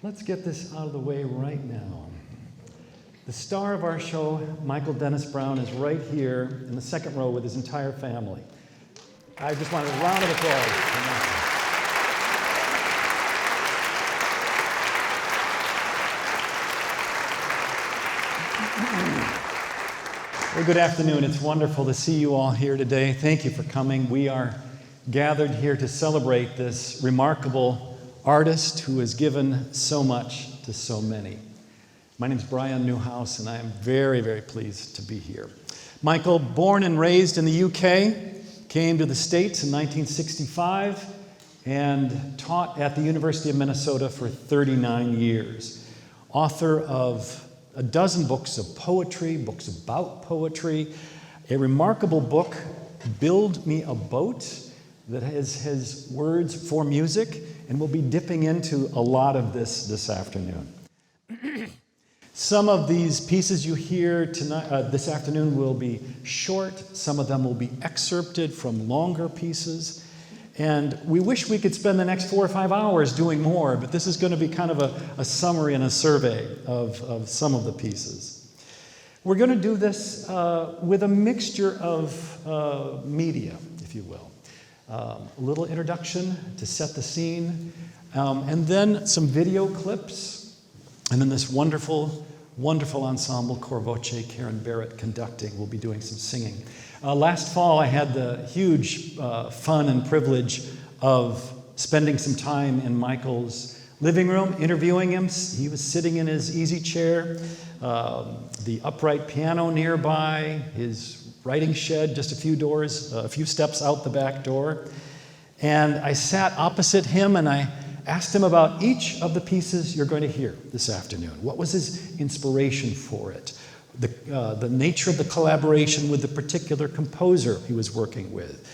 Let's get this out of the way right now. The star of our show, Michael Dennis Browne, is right here in the second row with his entire family. I just wanted a round of applause for Michael. Well, good afternoon. It's wonderful to see you all here today. Thank you for coming. We are gathered here to celebrate this remarkable artist who has given so much to so many. My name is Brian Newhouse, and I am very, very pleased to be here. Michael, born and raised in the UK, came to the States in 1965 and taught at the University of Minnesota for 39 years. Author of a dozen books of poetry, books about poetry, a remarkable book, Build Me a Boat, that has his words for music, and we'll be dipping into a lot of this afternoon. Some of these pieces you hear tonight, this afternoon will be short. Some of them will be excerpted from longer pieces. And we wish we could spend the next 4 or 5 hours doing more, but this is going to be kind of a summary and a survey of some of the pieces. We're going to do this with a mixture of media, if you will. A little introduction to set the scene, and then some video clips, and then this wonderful ensemble, CorVoce, Karin, Barrett conducting. We'll be doing some singing. Last fall, I had the huge fun and privilege of spending some time in Michael's living room, interviewing him. He was sitting in his easy chair, the upright piano nearby, his writing shed just a few steps out the back door. And I sat opposite him and I asked him about each of the pieces you're going to hear this afternoon. What was his inspiration for it? The nature of the collaboration with the particular composer he was working with.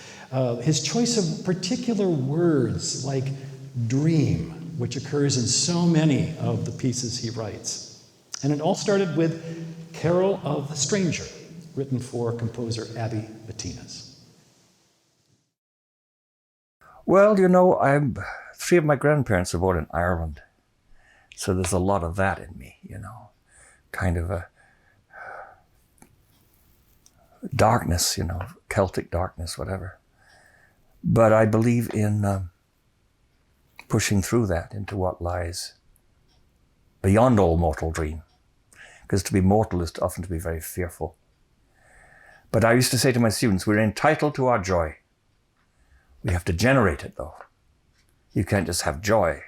His choice of particular words like dream, which occurs in so many of the pieces he writes. And it all started with Carol of the Stranger, written for composer Abbie Betinis. Well, you know, three of my grandparents were born in Ireland. So there's a lot of that in me, you know, kind of a darkness, you know, Celtic darkness, whatever. But I believe in pushing through that into what lies beyond all mortal dream. Because to be mortal is often to be very fearful. But I used to say to my students, we're entitled to our joy. We have to generate it, though. You can't just have joy.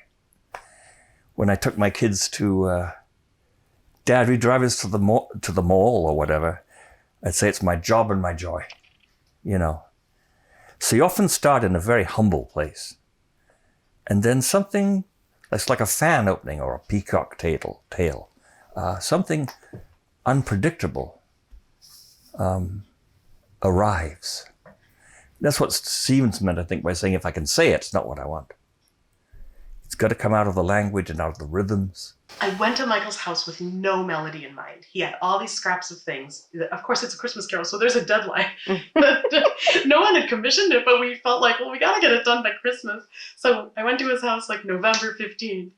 When I took my kids to, Dad, we drive us to the mall or whatever, I'd say it's my job and my joy, you know. So you often start in a very humble place. And then something that's like a fan opening or a peacock tail, something unpredictable arrives. That's what Stevens meant, I think, by saying, if I can say it, it's not what I want. It's got to come out of the language and out of the rhythms. I went to Michael's house with no melody in mind. He had all these scraps of things. Of course, it's a Christmas carol, so there's a deadline. No one had commissioned it, but we felt like, well, we got to get it done by Christmas. So I went to his house like November 15th,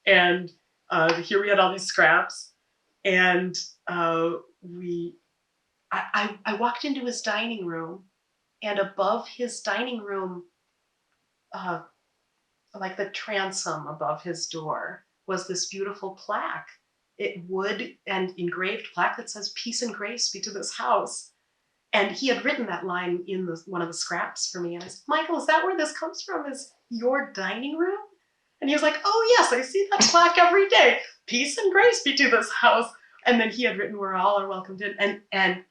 and here we had all these scraps. And I walked into his dining room, and above his dining room, like the transom above his door, was this beautiful plaque. Wood and engraved plaque that says, "Peace and grace be to this house." And he had written that line in one of the scraps for me. And I said, Michael, is that where this comes from? Is your dining room? And he was like, oh yes, I see that plaque every day. Peace and grace be to this house. And then he had written, we're all are welcomed in. And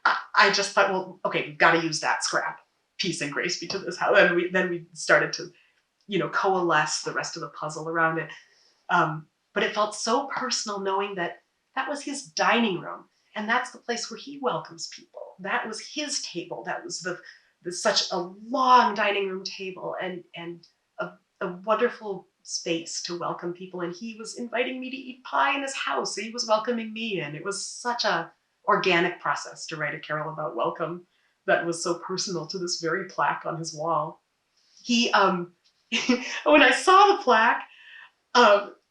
I just thought, well, okay, we've got to use that scrap. Peace and grace be to this house. And then we started to, coalesce the rest of the puzzle around it. But it felt so personal knowing that that was his dining room. And that's the place where he welcomes people. That was his table. That was such a long dining room table and a wonderful space to welcome people. And he was inviting me to eat pie in his house. He was welcoming me in. It was such a organic process to write a carol about welcome that was so personal to this very plaque on his wall. He, when I saw the plaque,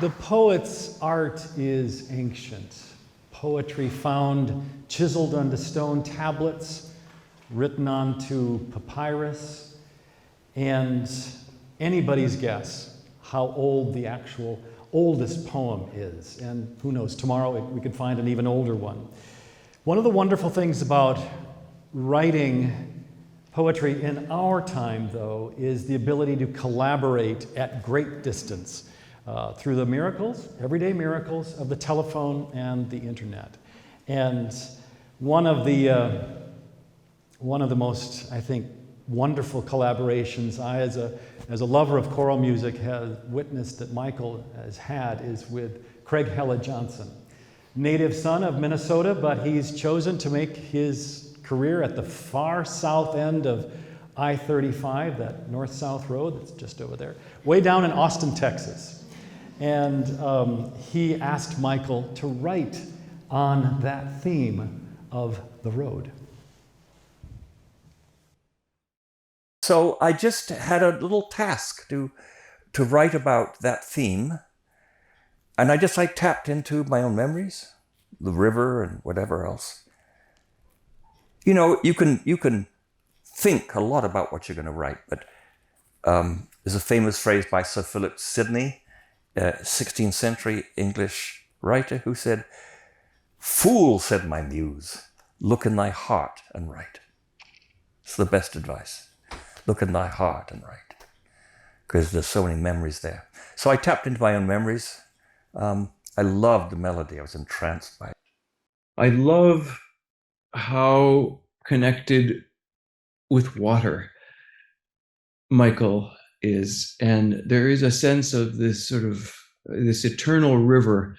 The poet's art is ancient. Poetry found chiseled onto stone tablets, written onto papyrus, and anybody's guess how old the actual oldest poem is. And who knows, tomorrow we could find an even older one. One of the wonderful things about writing poetry in our time, though, is the ability to collaborate at great distance through the miracles, everyday miracles of the telephone and the internet. And one of the most, I think, wonderful collaborations I, as a lover of choral music, have witnessed that Michael has had is with Craig Hella Johnson. Native son of Minnesota, but he's chosen to make his career at the far south end of I-35, that north-south road that's just over there, way down in Austin, Texas. And he asked Michael to write on that theme of the road. So I just had a little task to write about that theme. And I just tapped into my own memories, the river and whatever else. You know, you can think a lot about what you're going to write, but there's a famous phrase by Sir Philip Sidney, 16th century English writer, who said, "Fool," said my muse, "look in thy heart and write." It's the best advice. Look in thy heart and write, because there's so many memories there. So I tapped into my own memories. I loved the melody. I was entranced by it. I love how connected with water Michael is, and there is a sense of this sort of this eternal river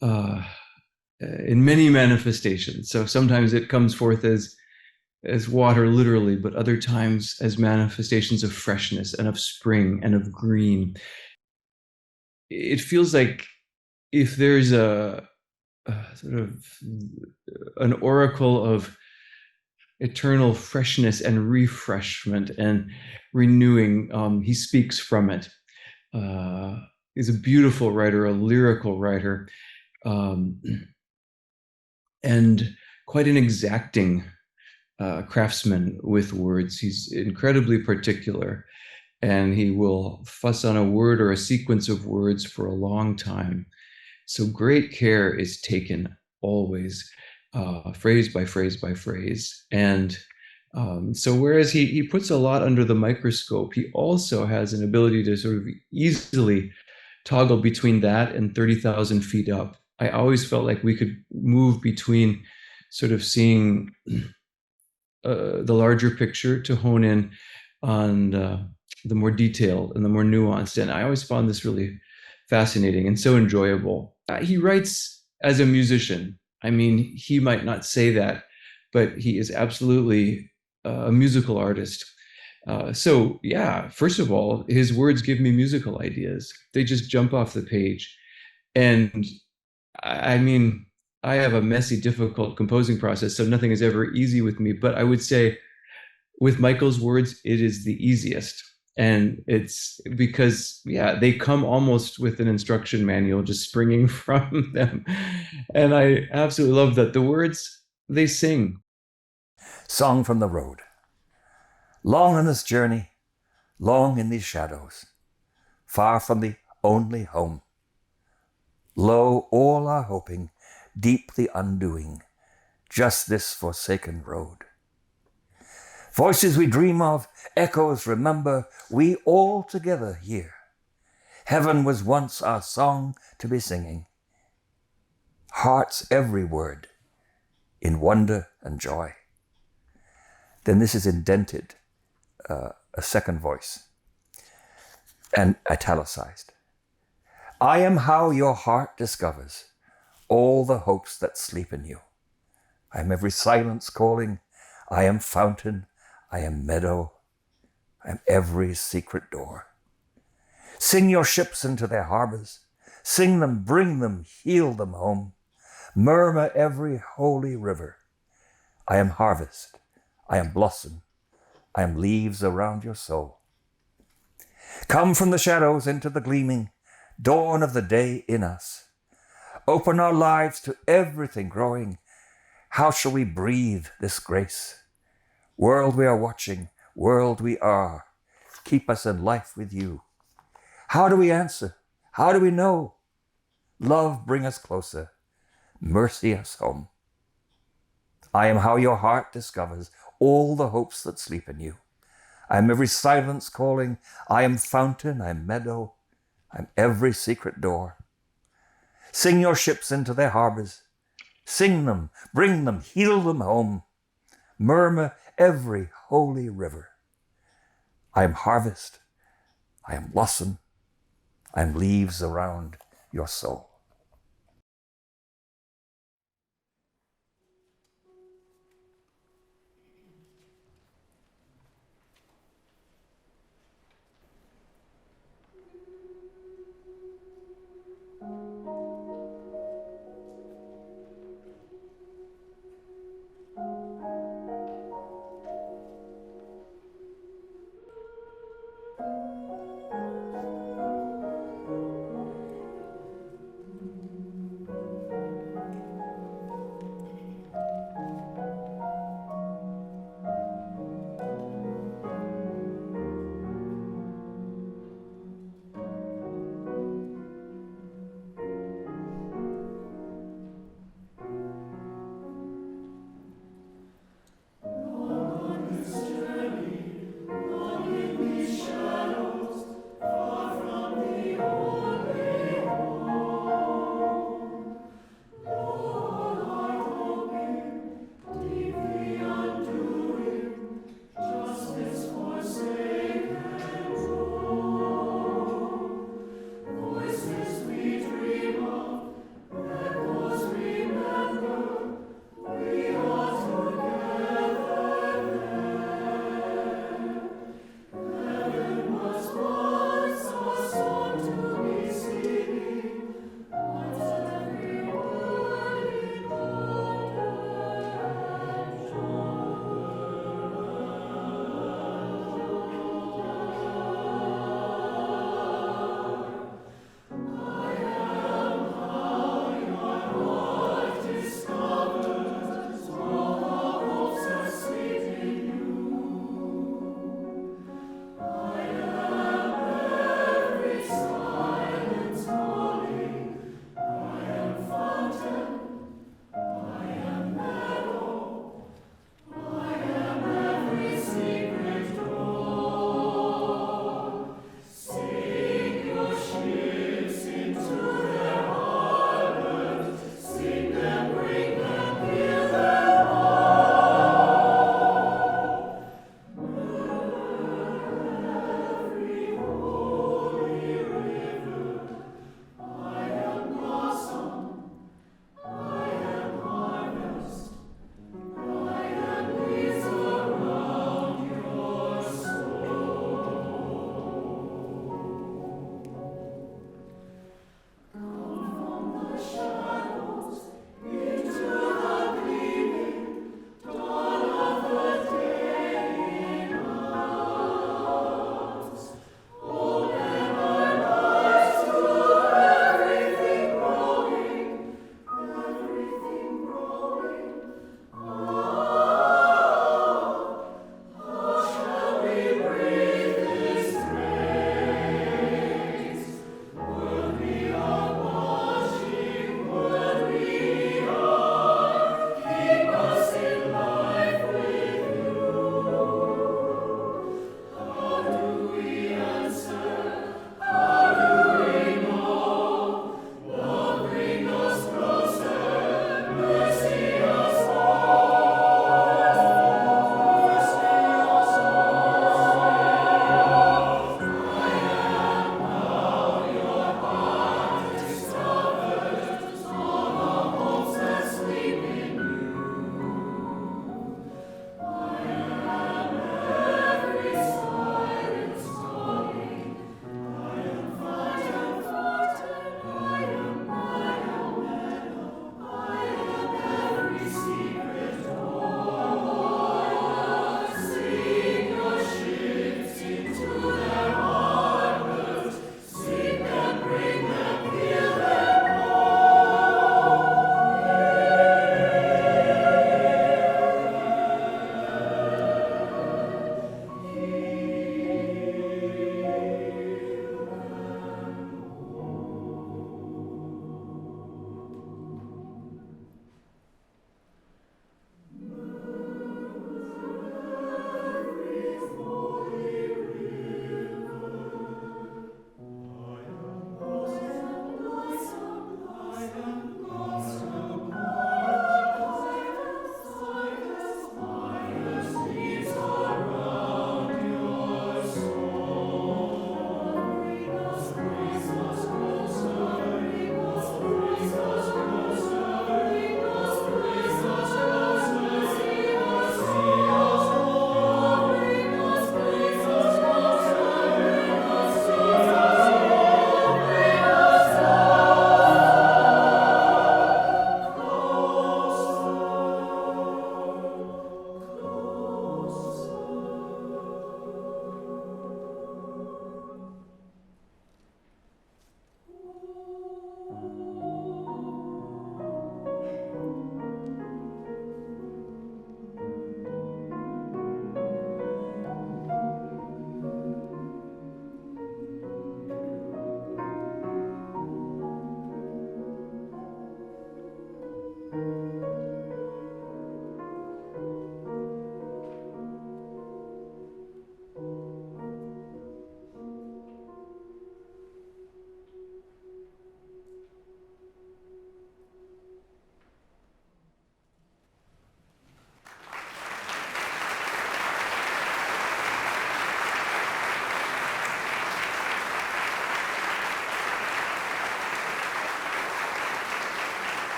in many manifestations. So sometimes it comes forth as water literally, but other times as manifestations of freshness and of spring and of green. It feels like if there's a sort of an oracle of eternal freshness and refreshment and renewing, he speaks from it. He's a beautiful writer, a lyrical writer, and quite an exacting craftsman with words. He's incredibly particular, and he will fuss on a word or a sequence of words for a long time. So great care is taken always, phrase by phrase by phrase. And so whereas he puts a lot under the microscope, he also has an ability to sort of easily toggle between that and 30,000 feet up. I always felt like we could move between sort of seeing the larger picture to hone in on the more detailed and the more nuanced. And I always found this really fascinating and so enjoyable. He writes as a musician. I mean, he might not say that, but he is absolutely a musical artist. So yeah, first of all, his words give me musical ideas. They just jump off the page. And I mean, I have a messy, difficult composing process, so nothing is ever easy with me. But I would say with Michael's words, it is the easiest. And it's because, yeah, they come almost with an instruction manual just springing from them. And I absolutely love that. The words, they sing. Song from the road. Long on this journey, long in these shadows, far from the only home. Low all are hoping, deep the undoing, just this forsaken road. Voices we dream of, echoes remember, we all together hear. Heaven was once our song to be singing. Heart's every word in wonder and joy. Then this is indented, a second voice, and italicized. I am how your heart discovers all the hopes that sleep in you. I am every silence calling. I am fountain. I am meadow. I am every secret door. Sing your ships into their harbors. Sing them, bring them, heal them home. Murmur every holy river. I am harvest. I am blossom. I am leaves around your soul. Come from the shadows into the gleaming. dawn of the day in us. Open our lives to everything growing. How shall we breathe this grace? World we are watching, world we are. Keep us in life with you. How do we answer? How do we know? Love, bring us closer. Mercy us home. I am how your heart discovers all the hopes that sleep in you. I am every silence calling. I am fountain, I am meadow. I am every secret door. Sing your ships into their harbors. Sing them, bring them, heal them home. Murmur every holy river. I am harvest, I am blossom, I am leaves around your soul.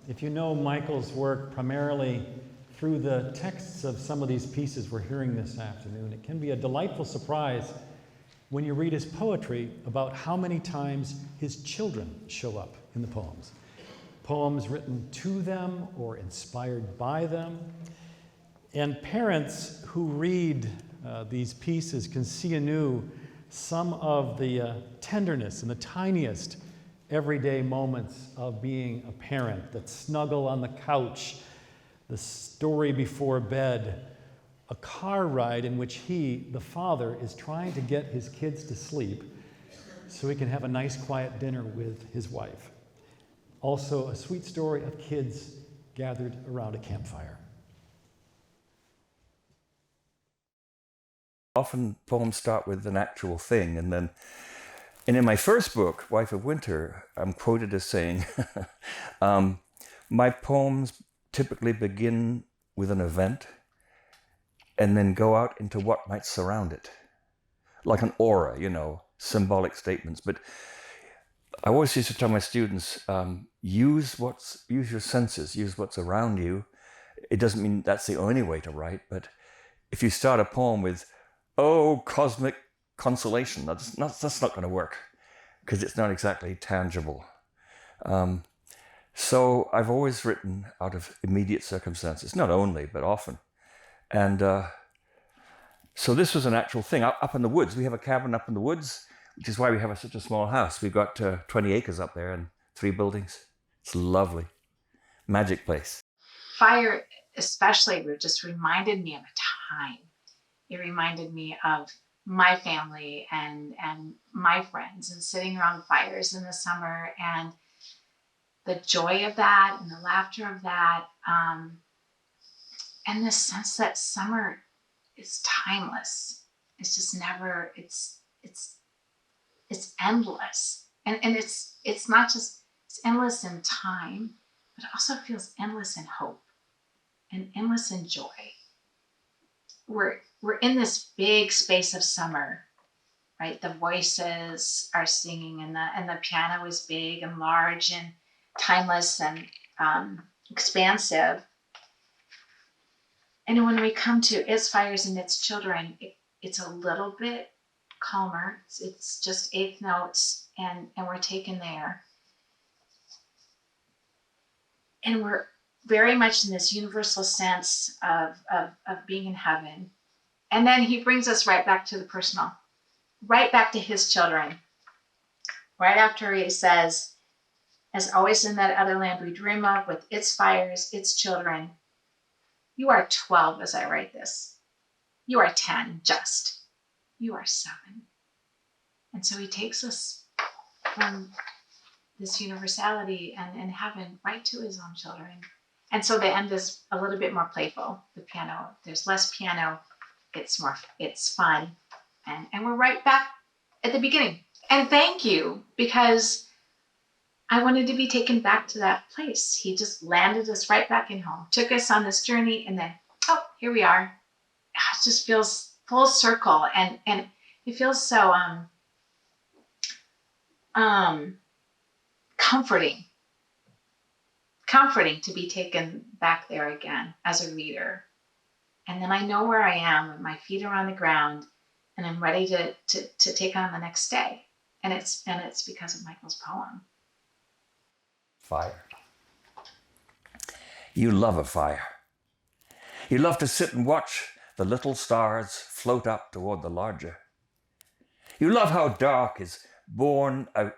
If you know Michael's work primarily through the texts of some of these pieces we're hearing this afternoon, it can be a delightful surprise when you read his poetry about how many times his children show up in the poems. Poems written to them or inspired by them. And parents who read these pieces can see anew some of the tenderness and the tiniest everyday moments of being a parent, that snuggle on the couch, the story before bed, a car ride in which he, the father, is trying to get his kids to sleep so he can have a nice quiet dinner with his wife. Also, a sweet story of kids gathered around a campfire. Often poems start with an actual thing, and in my first book, Wife of Winter, I'm quoted as saying, my poems typically begin with an event and then go out into what might surround it, like an aura, symbolic statements. But I always used to tell my students, use your senses, use what's around you. It doesn't mean that's the only way to write, but if you start a poem with, "Oh, cosmic consolation," that's not going to work, because it's not exactly tangible. So I've always written out of immediate circumstances, not only, but often. And so this was an actual thing. Up in the woods, we have a cabin up in the woods, which is why we have such a small house. We've got 20 acres up there and 3 buildings. It's lovely. Magic place. Fire especially just reminded me of a time. It reminded me of my family and my friends, and sitting around fires in the summer, and the joy of that and the laughter of that, and the sense that summer is timeless. It's just never, it's endless. And it's not just, it's endless in time, but it also feels endless in hope and endless in joy. We're in this big space of summer, right? The voices are singing, and the piano is big and large and timeless and expansive. And when we come to Its Fires and Its Children, it's a little bit calmer. It's just eighth notes, and we're taken there. And we're very much in this universal sense of being in heaven. And then he brings us right back to the personal, right back to his children. Right after he says, "As always in that other land we dream of, with its fires, its children. You are 12 as I write this. You are 10, just. You are 7. And so he takes us from this universality and heaven right to his own children. And so the end is a little bit more playful. The piano, there's less piano. It's fun. And we're right back at the beginning. And thank you, because I wanted to be taken back to that place. He just landed us right back in home, took us on this journey, and then, oh, here we are. It just feels full circle, and it feels so comforting to be taken back there again as a reader. And then I know where I am, and my feet are on the ground, and I'm ready to take on the next day. And it's because of Michael's poem. Fire. You love a fire. You love to sit and watch the little stars float up toward the larger. You love how dark is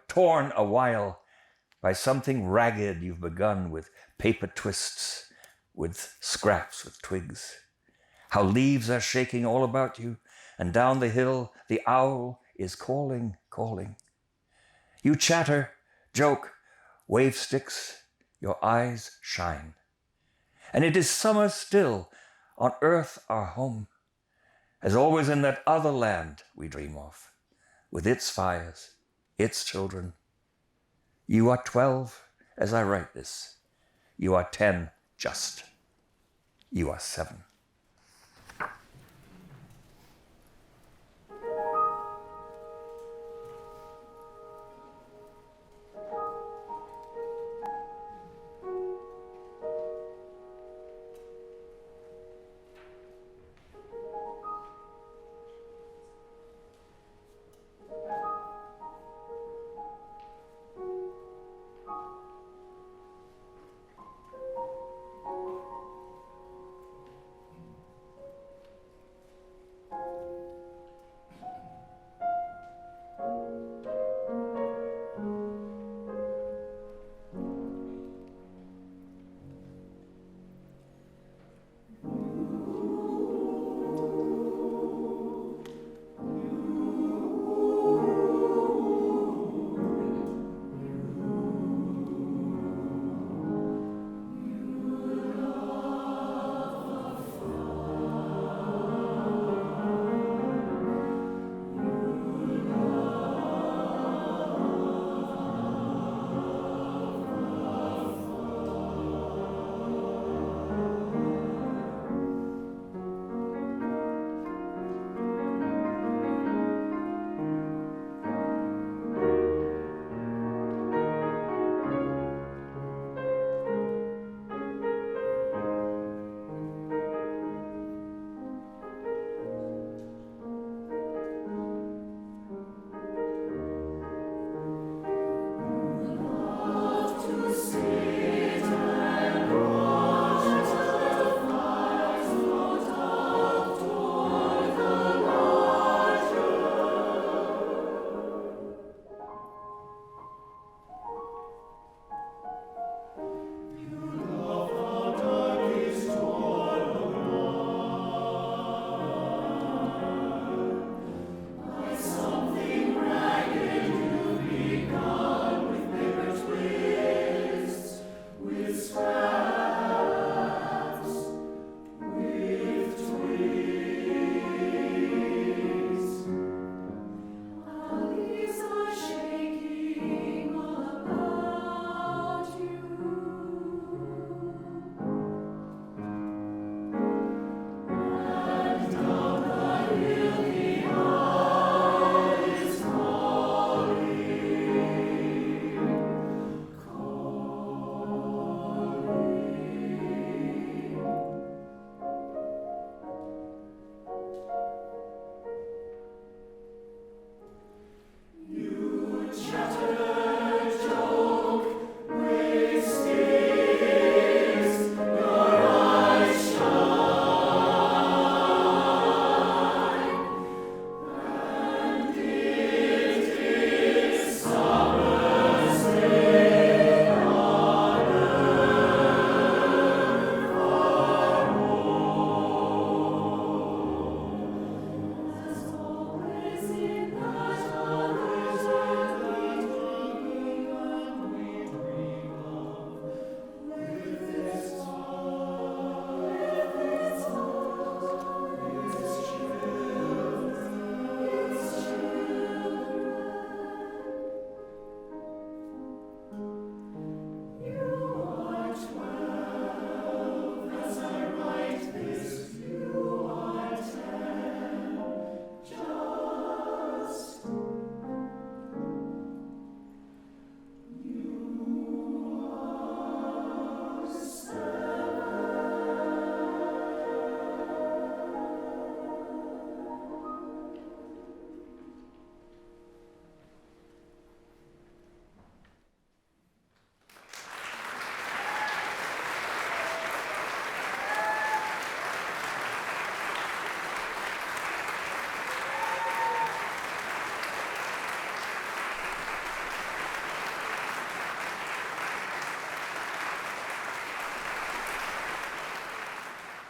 torn a while by something ragged you've begun with paper twists, with scraps, with twigs. How leaves are shaking all about you, and down the hill the owl is calling, calling. You chatter, joke, wave sticks, your eyes shine. And it is summer still, on earth our home, as always in that other land we dream of, with its fires, its children. You are 12 as I write this. You are 10 just. You are 7.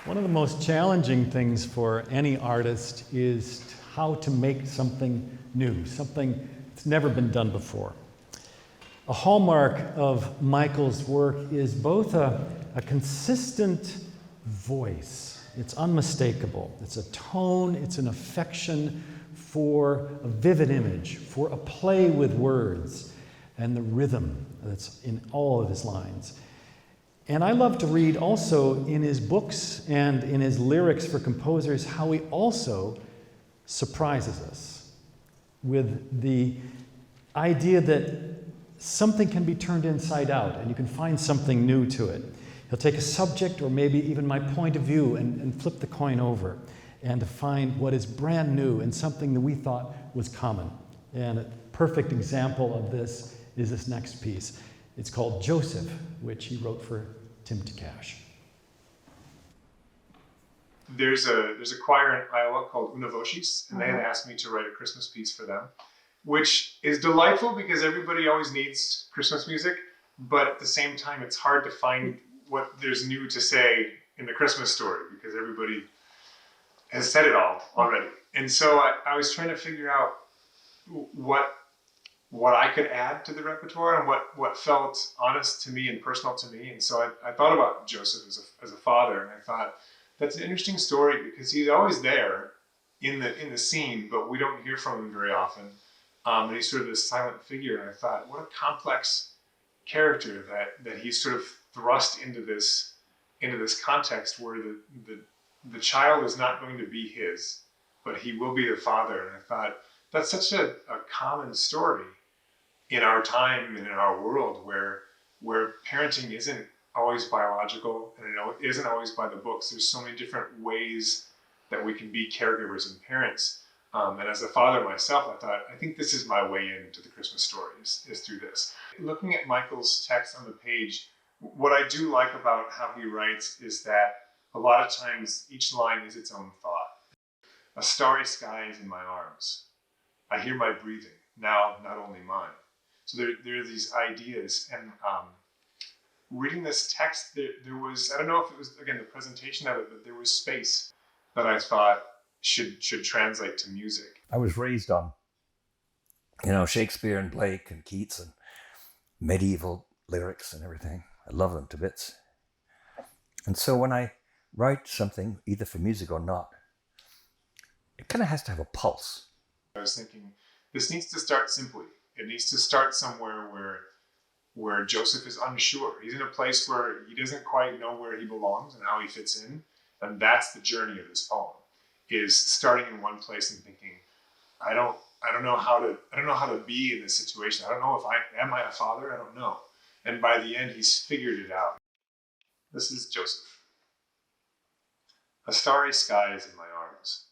One of the most challenging things for any artist is how to make something new, something that's never been done before. A hallmark of Michael's work is both a consistent voice. It's unmistakable. It's a tone, it's an affection for a vivid image, for a play with words, and the rhythm that's in all of his lines. And I love to read also in his books and in his lyrics for composers how he also surprises us with the idea that something can be turned inside out and you can find something new to it. He'll take a subject or maybe even my point of view and flip the coin over and to find what is brand new and something that we thought was common. And a perfect example of this is this next piece. It's called Joseph, which he wrote for Tim Takach. There's a choir in Iowa called Una Voces, and they had asked me to write a Christmas piece for them, which is delightful because everybody always needs Christmas music, but at the same time, it's hard to find what there's new to say in the Christmas story because everybody has said it all already. And so I was trying to figure out what I could add to the repertoire and what felt honest to me and personal to me. And so I thought about Joseph as a father, and I thought, that's an interesting story because he's always there in the scene, but we don't hear from him very often. And he's sort of this silent figure. And I thought, what a complex character that he's sort of thrust into this context where the child is not going to be his, but he will be the father. And I thought, that's such a common story in our time and in our world where parenting isn't always biological and it isn't always by the books. There's so many different ways that we can be caregivers and parents. And as a father myself, I think this is my way into the Christmas story is through this. Looking at Michael's text on the page, what I do like about how he writes is that a lot of times each line is its own thought. A starry sky is in my arms. I hear my breathing, now not only mine. So there are these ideas, and reading this text, there was, I don't know if it was, again, the presentation of it, but there was space that I thought should translate to music. I was raised on, Shakespeare and Blake and Keats and medieval lyrics and everything. I love them to bits. And so when I write something, either for music or not, it kind of has to have a pulse. I was thinking, this needs to start simply. It needs to start somewhere where Joseph is unsure. He's in a place where he doesn't quite know where he belongs and how he fits in. And that's the journey of this poem, is starting in one place and thinking, I don't know how to be in this situation. I don't know am I a father? I don't know. And by the end, he's figured it out. This is Joseph. A starry sky is in my arms.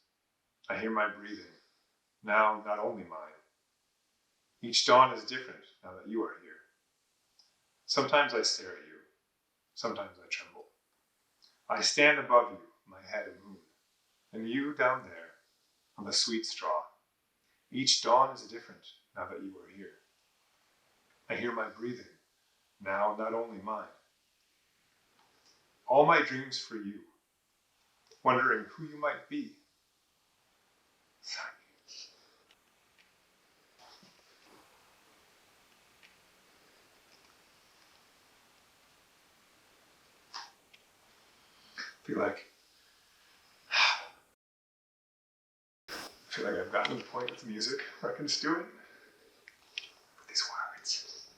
I hear my breathing, now not only mine. Each dawn is different now that you are here. Sometimes I stare at you. Sometimes I tremble. I stand above you, my head and moon, and you down there on the sweet straw. Each dawn is different now that you are here. I hear my breathing, now not only mine. All my dreams for you, wondering who you might be. Sorry. I feel like I've gotten to the point with music where I can just do it with these words.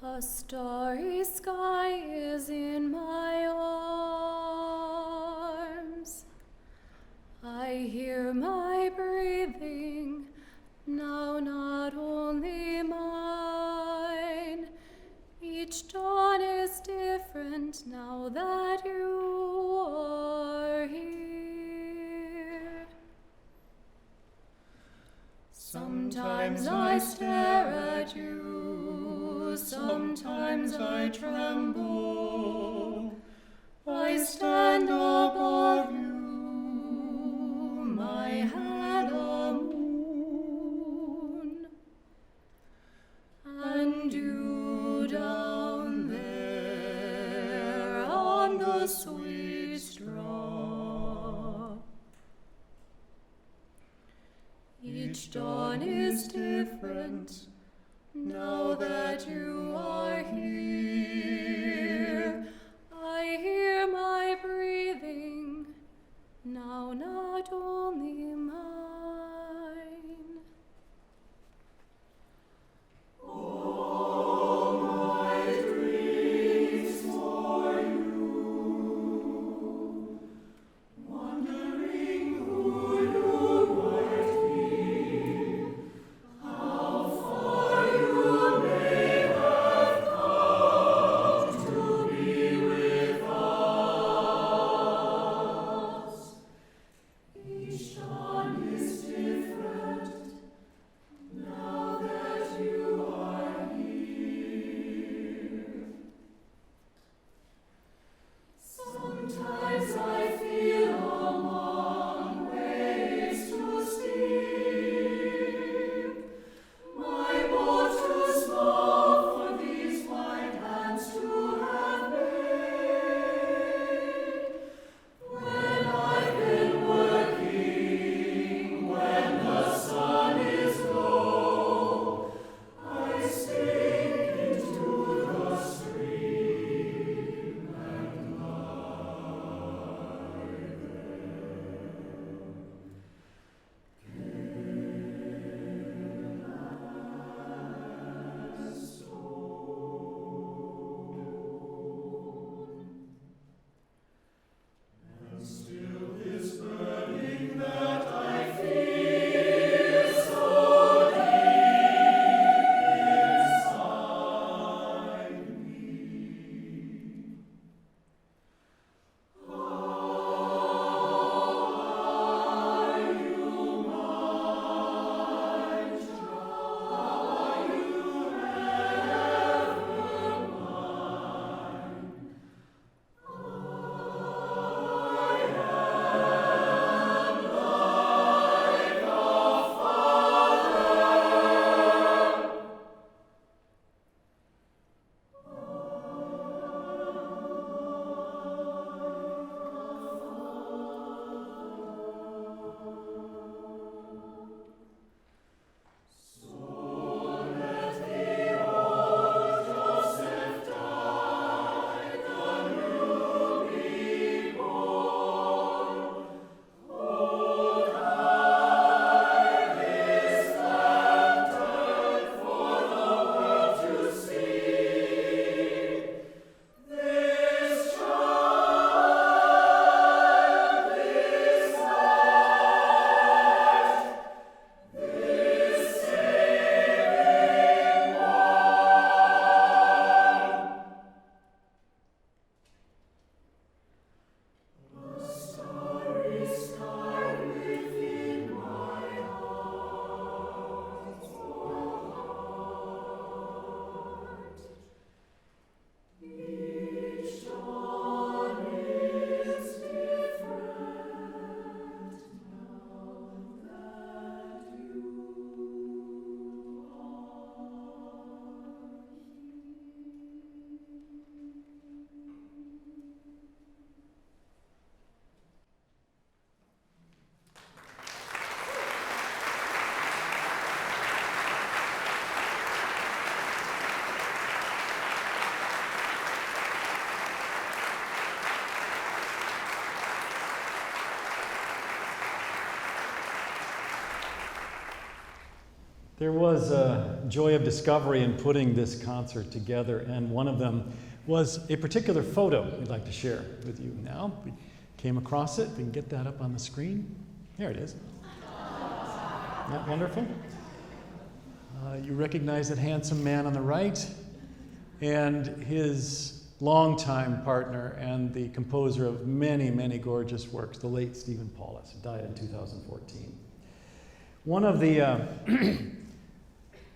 A starry sky is in my arms. I hear my breathing, now not only mine. Each dawn is different now that you are here. Sometimes I stare at you, sometimes I tremble. I stand above you, the sweet straw. Each dawn is different, now that you are here. I hear my breathing, now not only mine. All my dreams for you, wondering who you might be, how far you may have come to be with us. Each dawn is different, now that you are here. Sometimes I feel a long ways too steep, my boat too small for these white hands to have made. When I've been working, when the sun is low, I sink into the stream and lie there, as stone. And still this burning that I feel so deep inside me. Are you mine, child? Are you ever mine? I am like a father. So let the old Joseph die, the new be born. Hold high this lantern for the world to see. This child, this light, this saving one. A starry sky within my heart. Each dawn is different, now that you are There was a joy of discovery in putting this concert together, and one of them was a particular photo we'd like to share with you now. We came across it. We can get that up on the screen. There it is. Isn't that wonderful? You recognize that handsome man on the right, and his longtime partner and the composer of many, many gorgeous works, the late Stephen Paulus, who died in 2014. One of the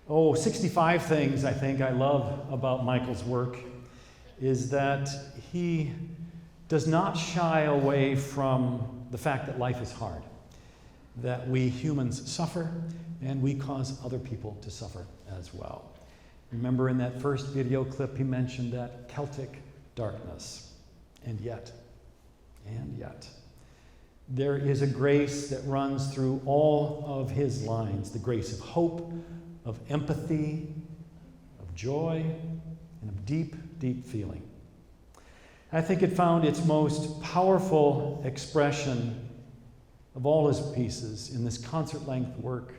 65 things I think I love about Michael's work is that he does not shy away from the fact that life is hard, that we humans suffer and we cause other people to suffer as well. Remember in that first video clip he mentioned that Celtic darkness. And yet, there is a grace that runs through all of his lines, the grace of hope, of empathy, of joy, and of deep, deep feeling. I think it found its most powerful expression of all his pieces in this concert-length work,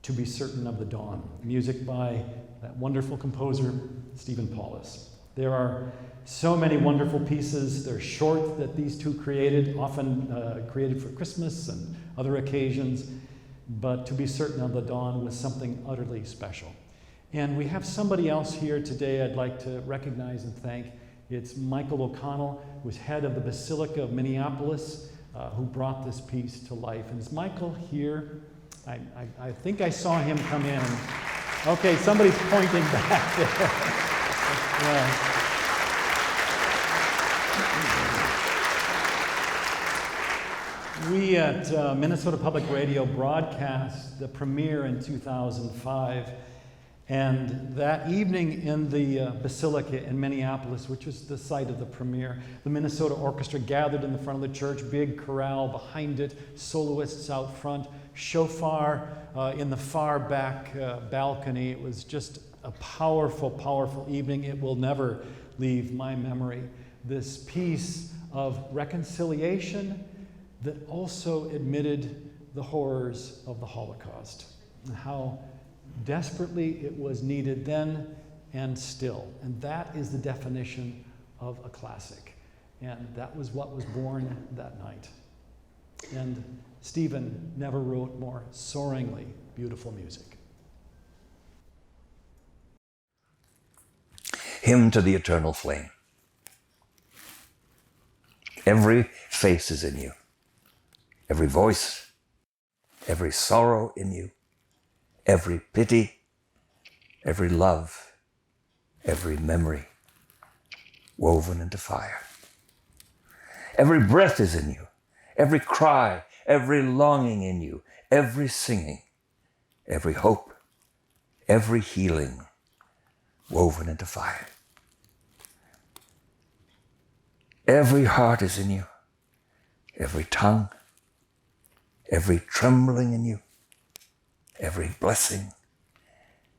To Be Certain of the Dawn, music by that wonderful composer, Stephen Paulus. There are so many wonderful pieces. They're short that these two created, often created for Christmas and other occasions, but To Be Certain of the Dawn was something utterly special. And we have somebody else here today I'd like to recognize and thank. It's Michael O'Connell, who was head of the Basilica of Minneapolis, who brought this piece to life. And is Michael here? I think I saw him come in. Okay, somebody's pointing back there. Yeah. We at Minnesota Public Radio broadcast the premiere in 2005. And that evening in the Basilica in Minneapolis, which was the site of the premiere, the Minnesota Orchestra gathered in the front of the church, big chorale behind it, soloists out front, shofar in the far back balcony. It was just a powerful, powerful evening. It will never leave my memory. This piece of reconciliation that also admitted the horrors of the Holocaust and how desperately it was needed then and still. And that is the definition of a classic. And that was what was born that night. And Stephen never wrote more soaringly beautiful music. Hymn to the Eternal Flame. Every face is in you. Every voice, every sorrow in you, every pity, every love, every memory woven into fire. Every breath is in you, every cry, every longing in you, every singing, every hope, every healing woven into fire. Every heart is in you, every tongue, every trembling in you, every blessing,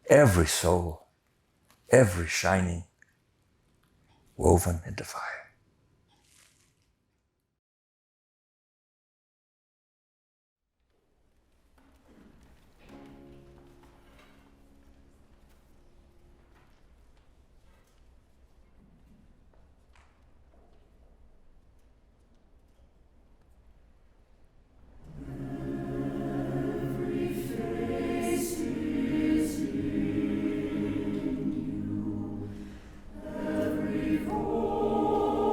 every soul, every shining, woven into fire. Every voice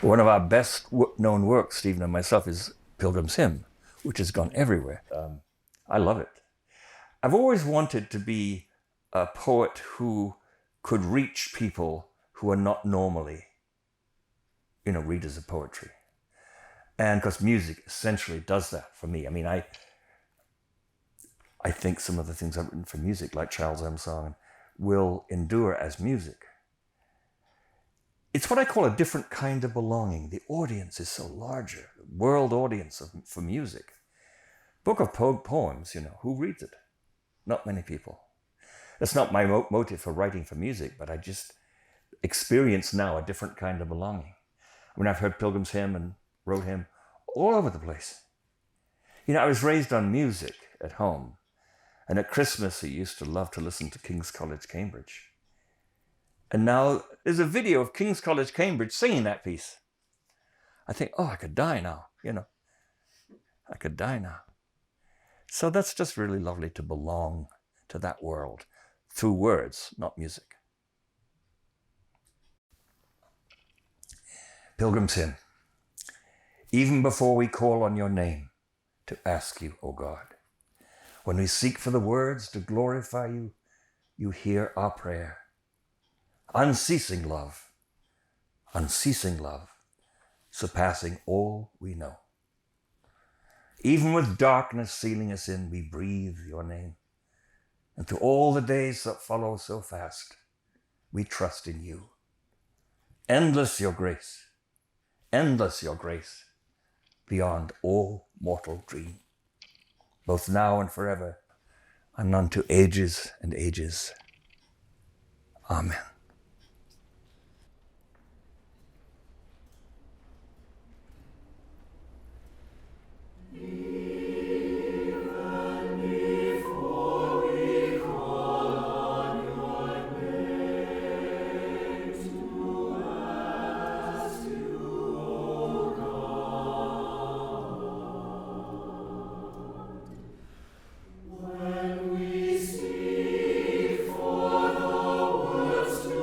One of our best known works, Stephen and myself, is Pilgrims Hymn, which has gone everywhere. I love it. I've always wanted to be a poet who could reach people who are not normally, readers of poetry. And because music essentially does that for me. I mean, I think some of the things I've written for music, like Charles' Elm Song, will endure as music. It's what I call a different kind of belonging. The audience is so larger, the world audience for music. Book of poems, who reads it? Not many people. That's not my motive for writing for music, but I just experience now a different kind of belonging. I mean, I've heard Pilgrims Hymn and wrote hymn all over the place. I was raised on music at home. And at Christmas, I used to love to listen to King's College, Cambridge. And now there's a video of King's College, Cambridge singing that piece. I think, I could die now, I could die now. So that's just really lovely to belong to that world through words, not music. Pilgrim's Hymn. Even before we call on your name to ask you, O God, when we seek for the words to glorify you, you hear our prayer. Unceasing love, surpassing all we know. Even with darkness sealing us in, we breathe your name. And through all the days that follow so fast, we trust in you. Endless your grace, beyond all mortal dream, both now and forever, and unto ages and ages. Amen. When we seek for the words to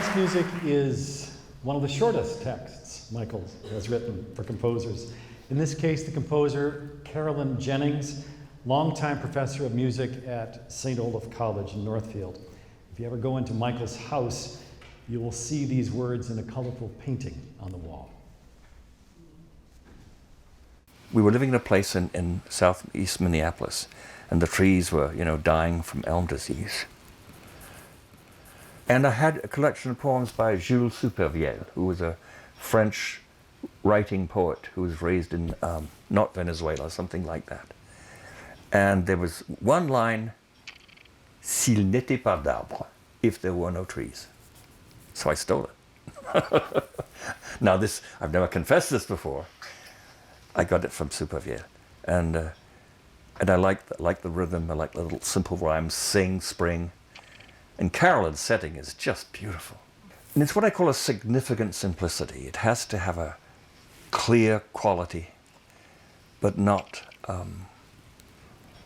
last music is one of the shortest texts Michael has written for composers. In this case, the composer, Carolyn Jennings, longtime professor of music at St. Olaf College in Northfield. If you ever go into Michael's house, you will see these words in a colorful painting on the wall. We were living in a place in southeast Minneapolis, and the trees were, dying from elm disease. And I had a collection of poems by Jules Supervielle, who was a French writing poet who was raised in, not Venezuela, something like that. And there was one line, s'il n'était pas d'arbres, if there were no trees. So I stole it. Now this, I've never confessed this before. I got it from Supervielle. And I like the rhythm, I like the little simple rhymes, sing, spring. And Carolyn's setting is just beautiful. And it's what I call a significant simplicity. It has to have a clear quality, but not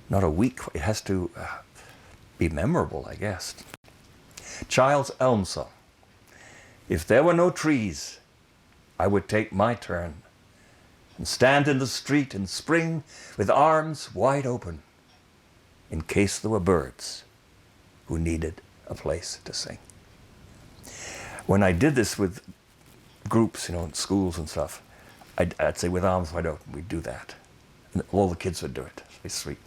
a weak, it has to be memorable, I guess. Child's Elm Song. If there were no trees, I would take my turn and stand in the street in spring with arms wide open in case there were birds who needed a place to sing. When I did this with groups, in schools and stuff, I'd say with arms wide open, we'd do that. And all the kids would do it. It's sweet.